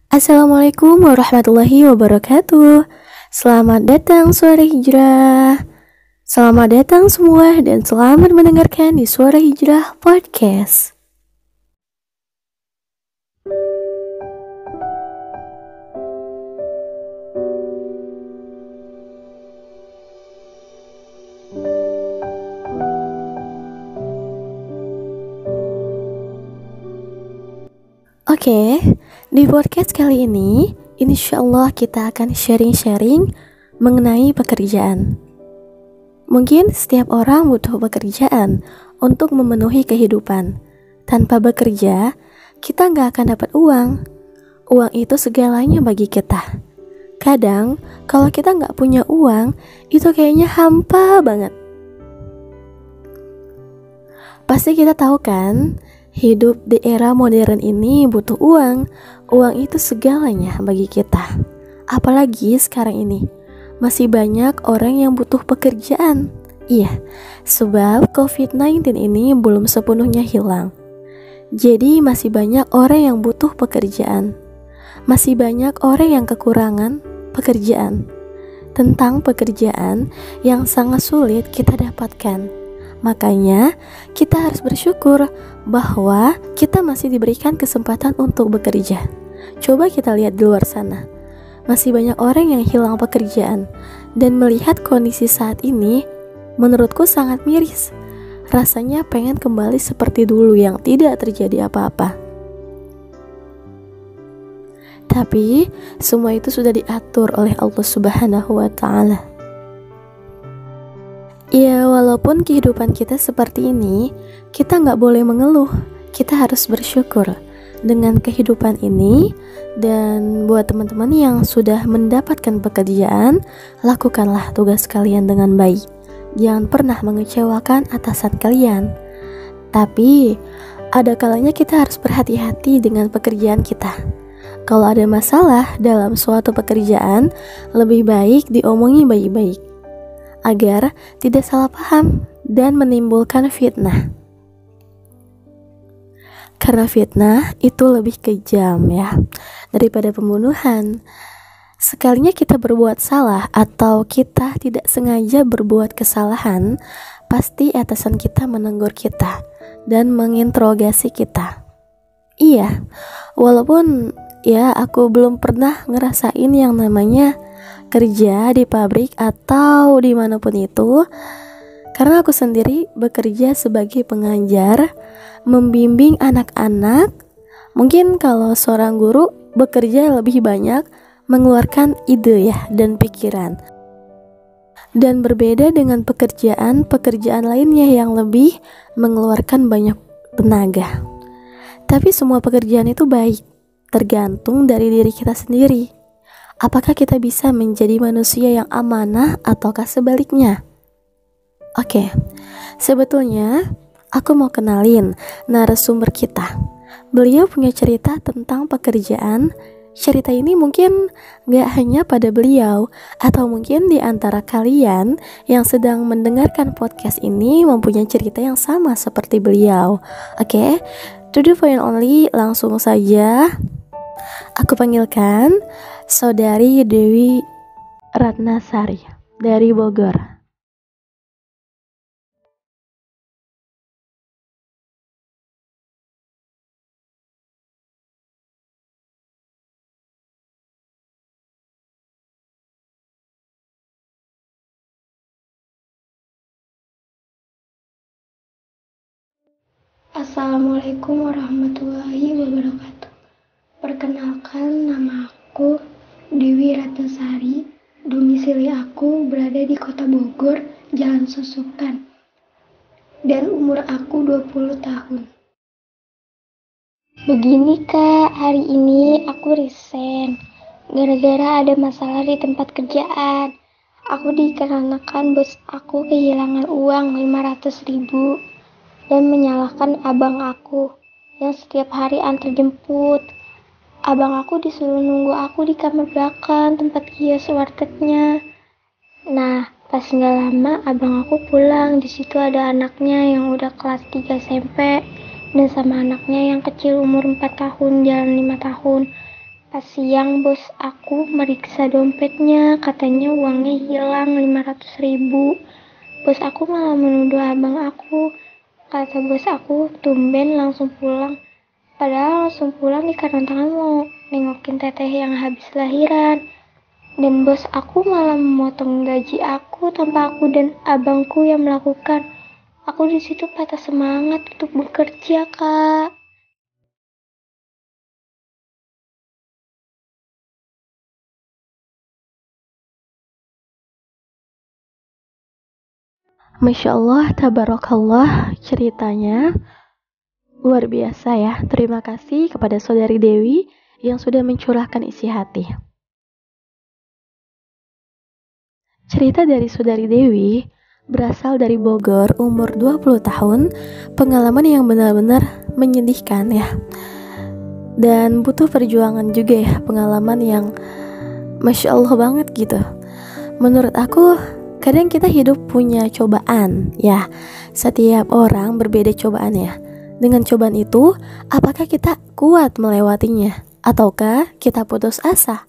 Assalamualaikum warahmatullahi wabarakatuh. Selamat datang Suara Hijrah. Selamat datang semua dan selamat mendengarkan di Suara Hijrah Podcast. Oke, di podcast kali ini, insyaallah kita akan sharing-sharing mengenai pekerjaan. Mungkin setiap orang butuh pekerjaan untuk memenuhi kehidupan. Tanpa bekerja, kita nggak akan dapat uang. Uang itu segalanya bagi kita. Kadang, kalau kita nggak punya uang, itu kayaknya hampa banget. Pasti kita tahu kan, hidup di era modern ini butuh uang. Uang itu segalanya bagi kita. Apalagi sekarang ini, masih banyak orang yang butuh pekerjaan. Iya, sebab COVID-19 ini belum sepenuhnya hilang. Jadi masih banyak orang yang butuh pekerjaan. Masih banyak orang yang kekurangan pekerjaan. Tentang pekerjaan yang sangat sulit kita dapatkan. Makanya kita harus bersyukur bahwa kita masih diberikan kesempatan untuk bekerja. Coba kita lihat di luar sana, masih banyak orang yang hilang pekerjaan. Dan melihat kondisi saat ini, menurutku sangat miris. Rasanya pengen kembali seperti dulu yang tidak terjadi apa-apa. Tapi semua itu sudah diatur oleh Allah Subhanahu wa Ta'ala. Ya, walaupun kehidupan kita seperti ini, kita nggak boleh mengeluh. Kita harus bersyukur dengan kehidupan ini. Dan buat teman-teman yang sudah mendapatkan pekerjaan, lakukanlah tugas kalian dengan baik. Jangan pernah mengecewakan atasan kalian. Tapi, ada kalanya kita harus berhati-hati dengan pekerjaan kita. Kalau ada masalah dalam suatu pekerjaan, lebih baik diomongi baik-baik, agar tidak salah paham dan menimbulkan fitnah. Karena fitnah itu lebih kejam ya daripada pembunuhan. Sekalinya kita berbuat salah atau kita tidak sengaja berbuat kesalahan, pasti atasan kita menegur kita dan menginterogasi kita. Iya, walaupun ya aku belum pernah ngerasain yang namanya kerja di pabrik atau dimanapun itu, karena aku sendiri bekerja sebagai pengajar, membimbing anak-anak. Mungkin kalau seorang guru bekerja lebih banyak mengeluarkan ide ya dan pikiran, dan berbeda dengan pekerjaan lainnya yang lebih mengeluarkan banyak tenaga. Tapi semua pekerjaan itu baik, tergantung dari diri kita sendiri. Apakah kita bisa menjadi manusia yang amanah ataukah sebaliknya? Oke, sebetulnya aku mau kenalin narasumber kita. Beliau punya cerita tentang pekerjaan. Cerita ini mungkin gak hanya pada beliau, atau mungkin di antara kalian yang sedang mendengarkan podcast ini mempunyai cerita yang sama seperti beliau. Oke, to the point only, langsung saja aku panggilkan Saudari Dewi Ratnasari dari Bogor. Assalamualaikum warahmatullahi wabarakatuh. Perkenalkan, nama aku Dewi Ratnasari. Domisili aku berada di Kota Bogor, Jalan Susukan. Dan umur aku 20 tahun. Begini Kak, hari ini aku resign gara-gara ada masalah di tempat kerjaan. Aku dikarenakan bos aku kehilangan uang 500.000 dan menyalahkan abang aku yang setiap hari antar jemput. Abang aku disuruh nunggu aku di kamar belakang tempat kios wartegnya. Nah, pas nggak lama abang aku pulang. Di situ ada anaknya yang udah kelas 3 SMP dan sama anaknya yang kecil umur 4 tahun jalan 5 tahun. Pas siang bos aku meriksa dompetnya, katanya uangnya hilang 500.000. Bos aku malah menuduh abang aku. Kata bos aku, tumben langsung pulang. Padahal langsung pulang dikarenakan mau nengokin teteh yang habis lahiran. Dan bos aku malah memotong gaji aku tanpa aku dan abangku yang melakukan. Aku di situ patah semangat untuk bekerja, Kak. Masya Allah, tabarakallah, ceritanya luar biasa ya. Terima kasih kepada Saudari Dewi yang sudah mencurahkan isi hati. Cerita dari Saudari Dewi berasal dari Bogor, umur 20 tahun, pengalaman yang benar-benar menyedihkan ya. Dan butuh perjuangan juga ya, pengalaman yang Masya Allah banget gitu. Menurut aku, kadang kita hidup punya cobaan ya. Setiap orang berbeda cobaannya. Dengan cobaan itu, apakah kita kuat melewatinya? Ataukah kita putus asa?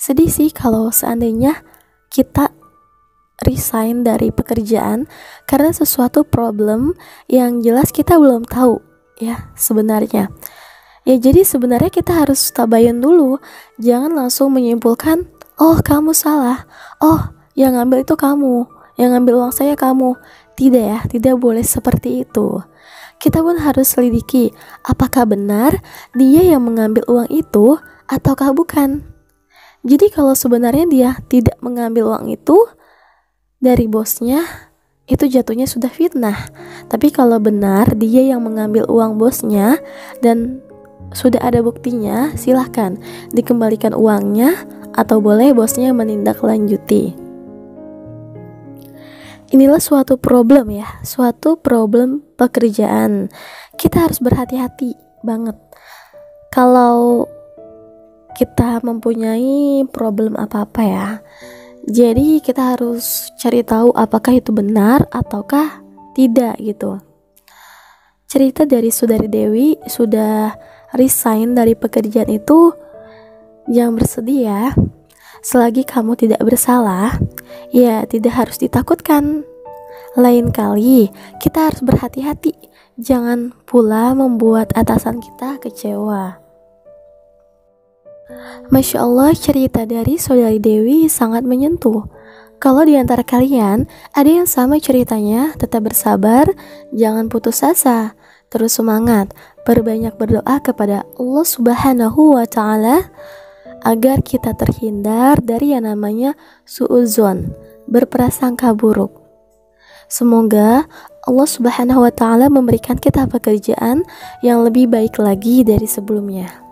Sedih sih kalau seandainya kita resign dari pekerjaan karena sesuatu problem yang jelas kita belum tahu ya sebenarnya. Ya jadi sebenarnya kita harus tabayun dulu. Jangan langsung menyimpulkan, oh kamu salah, oh yang ngambil itu kamu, yang ngambil uang saya kamu. Tidak ya, tidak boleh seperti itu. Kita pun harus selidiki apakah benar dia yang mengambil uang itu ataukah bukan. Jadi kalau sebenarnya dia tidak mengambil uang itu dari bosnya, itu jatuhnya sudah fitnah. Tapi kalau benar dia yang mengambil uang bosnya dan sudah ada buktinya, silahkan dikembalikan uangnya atau boleh bosnya menindaklanjuti. Inilah suatu problem ya, suatu problem pekerjaan. Kita harus berhati-hati banget. Kalau kita mempunyai problem apa-apa ya, jadi kita harus cari tahu apakah itu benar ataukah tidak gitu. Cerita dari Saudari Dewi sudah resign dari pekerjaan itu, jangan bersedih ya. Selagi kamu tidak bersalah, ya tidak harus ditakutkan. Lain kali kita harus berhati-hati, jangan pula membuat atasan kita kecewa. Masya Allah, cerita dari Saudari Dewi sangat menyentuh. Kalau di antara kalian ada yang sama ceritanya, tetap bersabar, jangan putus asa, terus semangat, perbanyak berdoa kepada Allah Subhanahu wa Ta'ala agar kita terhindar dari yang namanya su'udzon, berprasangka buruk. Semoga Allah Subhanahu wa Ta'ala memberikan kita pekerjaan yang lebih baik lagi dari sebelumnya.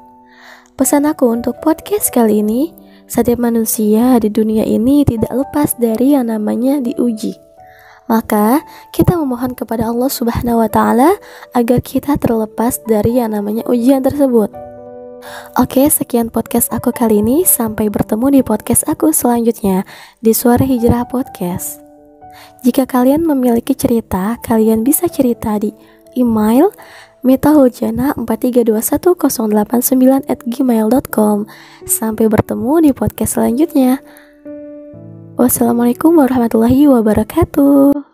Pesan aku untuk podcast kali ini, setiap manusia di dunia ini tidak lepas dari yang namanya diuji. Maka kita memohon kepada Allah Subhanahu wa Ta'ala agar kita terlepas dari yang namanya ujian tersebut. Oke, sekian podcast aku kali ini. Sampai bertemu di podcast aku selanjutnya di Suara Hijrah Podcast. Jika kalian memiliki cerita, kalian bisa cerita di email metahuljana4321089@gmail.com. Sampai bertemu di podcast selanjutnya. Wassalamualaikum warahmatullahi wabarakatuh.